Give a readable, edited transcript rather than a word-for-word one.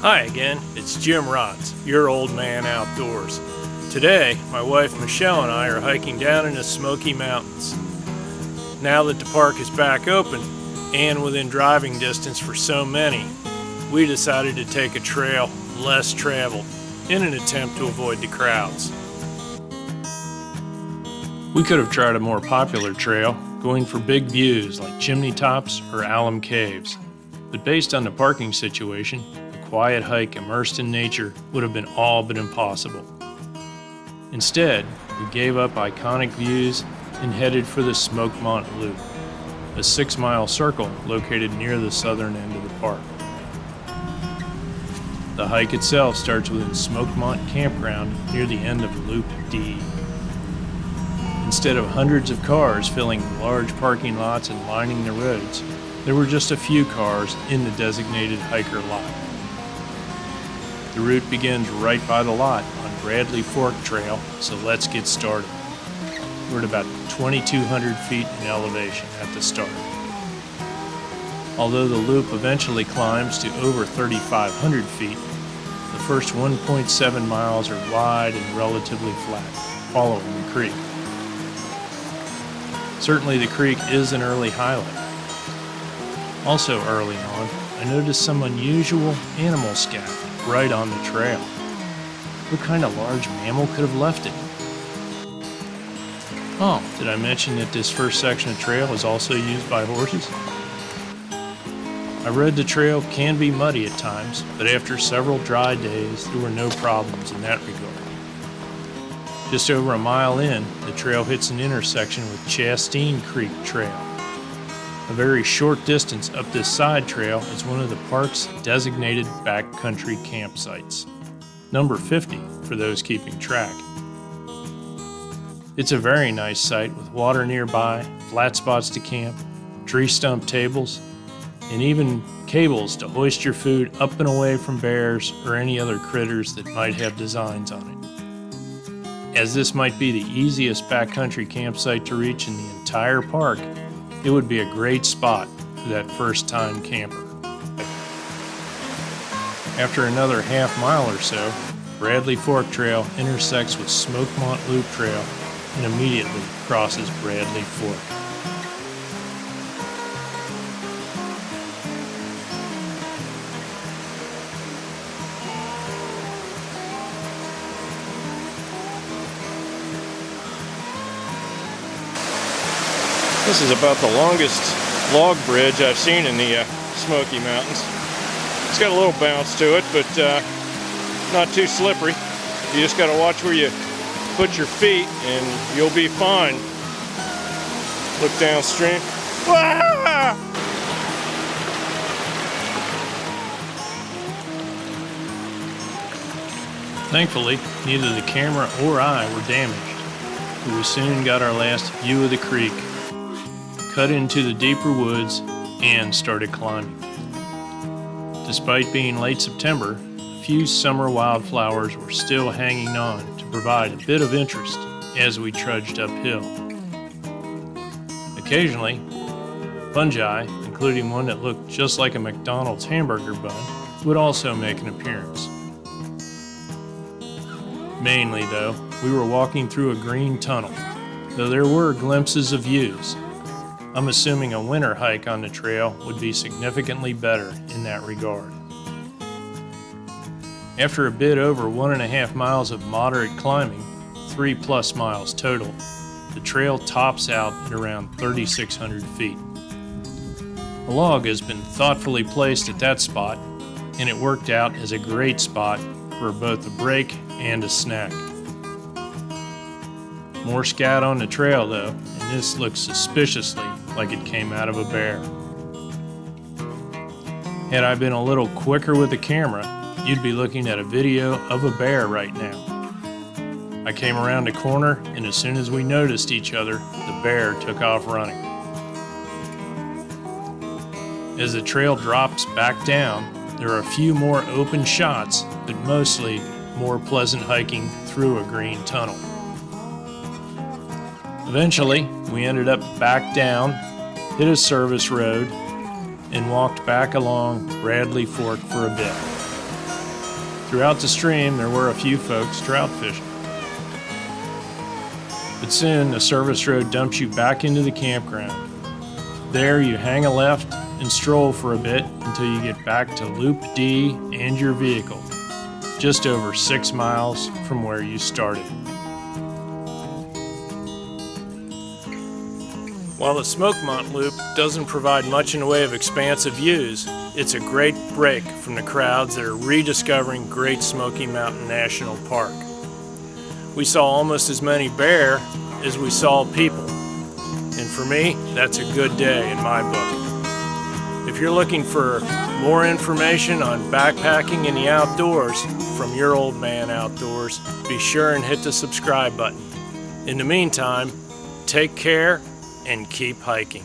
Hi again, it's Jim Rahtz, your old man outdoors. Today, my wife Michelle and I are hiking down in the Smoky Mountains. Now that the park is back open, and within driving distance for so many, we decided to take a trail less traveled in an attempt to avoid the crowds. We could have tried a more popular trail, going for big views like chimney tops or alum caves, but based on the parking situation, quiet hike immersed in nature would have been all but impossible. Instead, we gave up iconic views and headed for the Smokemont Loop, a 6-mile circle located near the southern end of the park. The hike itself starts within Smokemont Campground near the end of Loop D. Instead of hundreds of cars filling large parking lots and lining the roads, there were just a few cars in the designated hiker lot. The route begins right by the lot on Bradley Fork Trail, so let's get started. We're at about 2,200 feet in elevation at the start. Although the loop eventually climbs to over 3,500 feet, the first 1.7 miles are wide and relatively flat, following the creek. Certainly the creek is an early highlight. Also early on, I noticed some unusual animal scat right on the trail. What kind of large mammal could have left it? Oh, did I mention that this first section of trail is also used by horses? I read the trail can be muddy at times, but after several dry days, there were no problems in that regard. Just over a mile in, the trail hits an intersection with Chasteen Creek Trail. A very short distance up this side trail is one of the park's designated backcountry campsites, number 50 for those keeping track. It's a very nice site with water nearby, flat spots to camp, tree stump tables, and even cables to hoist your food up and away from bears or any other critters that might have designs on it. As this might be the easiest backcountry campsite to reach in the entire park, it would be a great spot for that first-time camper. After another half mile or so, Bradley Fork Trail intersects with Smokemont Loop Trail and immediately crosses Bradley Fork. This is about the longest log bridge I've seen in the Smoky Mountains. It's got a little bounce to it, but not too slippery. You just got to watch where you put your feet and you'll be fine. Look downstream. Ah! Thankfully, neither the camera or I were damaged, but we soon got our last view of the creek, cut into the deeper woods, and started climbing. Despite being late September, a few summer wildflowers were still hanging on to provide a bit of interest as we trudged uphill. Occasionally, fungi, including one that looked just like a McDonald's hamburger bun, would also make an appearance. Mainly, though, we were walking through a green tunnel, though there were glimpses of views. I'm assuming a winter hike on the trail would be significantly better in that regard. After a bit over 1.5 miles of moderate climbing, 3+ miles total, the trail tops out at around 3,600 feet. A log has been thoughtfully placed at that spot, and it worked out as a great spot for both a break and a snack. More scat on the trail though, and this looks suspiciously like it came out of a bear. Had I been a little quicker with the camera, you'd be looking at a video of a bear right now. I came around a corner, and as soon as we noticed each other, the bear took off running. As the trail drops back down, there are a few more open shots, but mostly more pleasant hiking through a green tunnel. Eventually, we ended up back down, hit a service road, and walked back along Bradley Fork for a bit. Throughout the stream, there were a few folks trout fishing. But soon, a service road dumps you back into the campground. There, you hang a left and stroll for a bit until you get back to Loop D and your vehicle, just over 6 miles from where you started. While the Smokemont Loop doesn't provide much in the way of expansive views, it's a great break from the crowds that are rediscovering Great Smoky Mountain National Park. We saw almost as many bear as we saw people, and for me, that's a good day in my book. If you're looking for more information on backpacking in the outdoors from your old man outdoors, be sure and hit the subscribe button. In the meantime, take care and keep hiking.